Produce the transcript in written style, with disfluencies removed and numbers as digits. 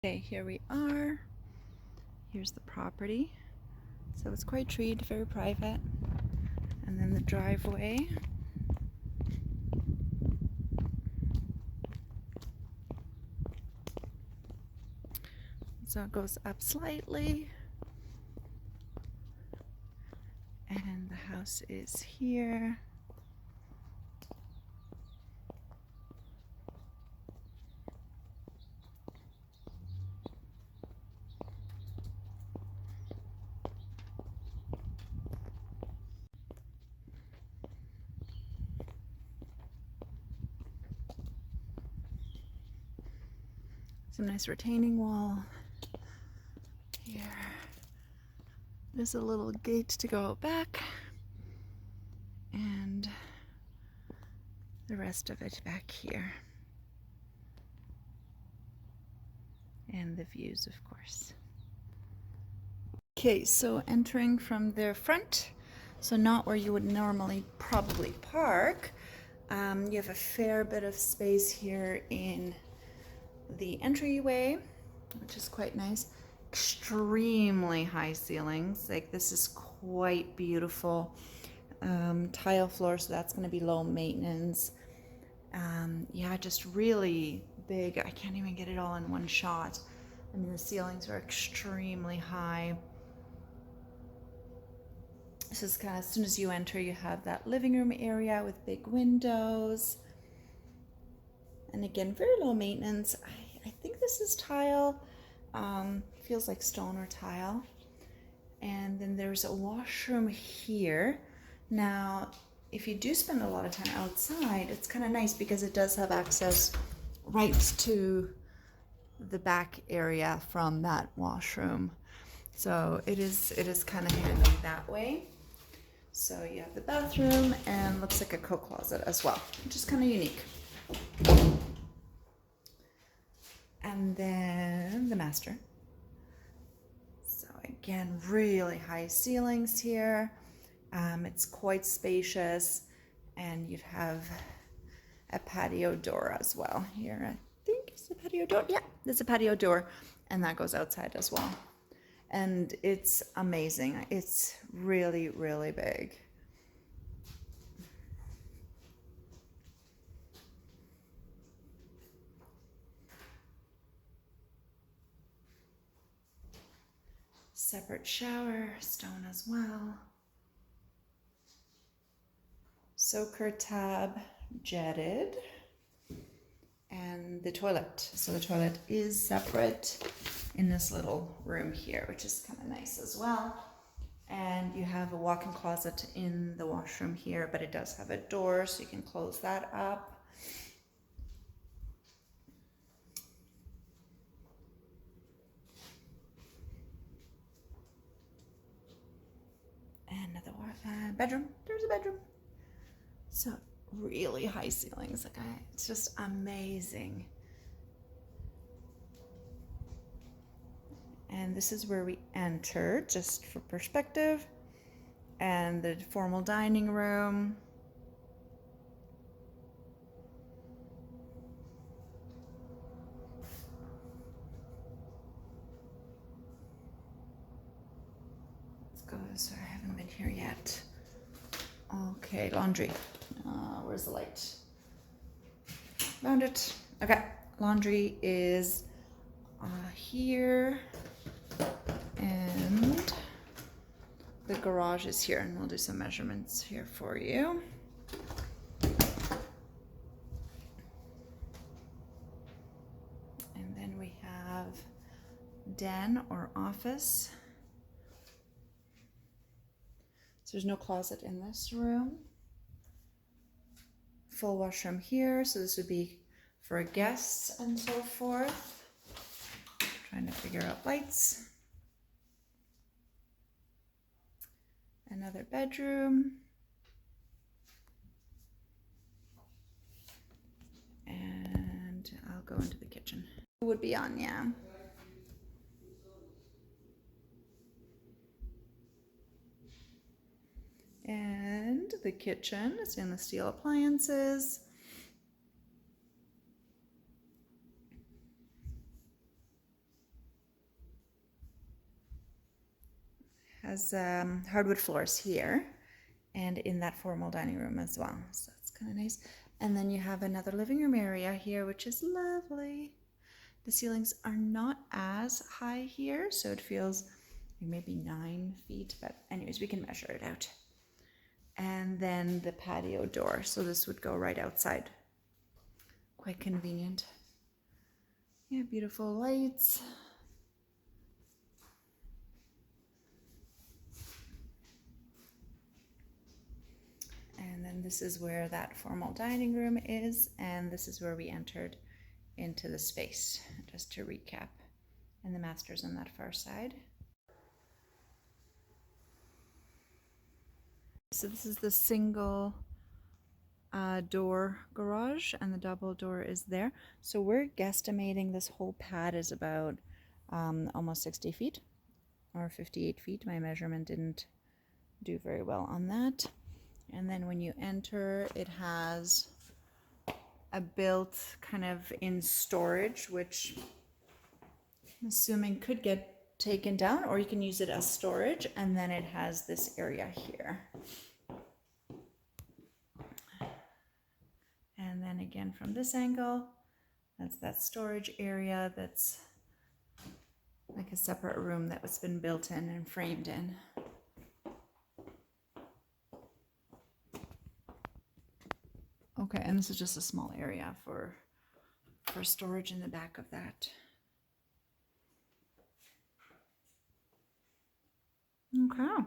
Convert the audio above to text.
Okay, here we are. Here's the property. So it's quite treed, very private. And then the driveway. So it goes up slightly. And the house is here. Some nice retaining wall here. There's a little gate to go out back, and the rest of it back here. And the views, of course. Okay, so entering from the front, so not where you would normally probably park, you have a fair bit of space here in the entryway, which is quite nice. Extremely high ceilings, like this is quite beautiful. Tile floor, so that's going to be low maintenance. Yeah, just really big. I can't even get it all in one shot. I mean, the ceilings are extremely high. This is kind of, as soon as you enter, you have that living room area with big windows. And again, very low maintenance. I think this is tile. Feels like stone or tile. And then there's a washroom here. Now, if you do spend a lot of time outside, it's kind of nice because it does have access right to the back area from that washroom. So it is kind of handy that way. So you have the bathroom and looks like a coat closet as well, which is kind of unique. And then the master. So again, really high ceilings here. It's quite spacious, and you'd have a patio door as well here. I think it's a patio door. Yeah, there's a patio door, and that goes outside as well. And it's amazing. It's really, really big. Separate shower, stone as well. Soaker tub, jetted. And the toilet. So the toilet is separate in this little room here, which is kind of nice as well. And you have a walk-in closet in the washroom here, but it does have a door, so you can close that up. And another bedroom. There's a bedroom. So really high ceilings. Like it's just amazing. And this is where we enter, just for perspective. And the formal dining room. Let's go this way. I haven't been here yet. Okay, laundry. Where's the light? Found it. Okay, laundry is here, and the garage is here, and we'll do some measurements here for you. And then we have den or office. So there's no closet in this room. Full washroom here, so this would be for guests and so forth. Trying to figure out lights. Another bedroom. And I'll go into the kitchen. It would be on, yeah. And the kitchen is stainless steel appliances. has hardwood floors here and in that formal dining room as well. So that's kind of nice. And then you have another living room area here, which is lovely. The ceilings are not as high here, so it feels like maybe 9 feet, but anyways, we can measure it out. And then the patio door, so this would go right outside. Quite convenient. Yeah, beautiful lights. And then this is where that formal dining room is, and this is where we entered into the space, just to recap. And the master's on that far side. So this is the single door garage, and the double door is there. So we're guesstimating this whole pad is about almost 60 feet or 58 feet. My measurement didn't do very well on that. And then when you enter, it has a built kind of in storage, which I'm assuming could get taken down, or you can use it as storage. And then it has this area here. And then again from this angle, that's that storage area that's like a separate room that was been built in and framed in. Okay, and this is just a small area for storage in the back of that. Okay.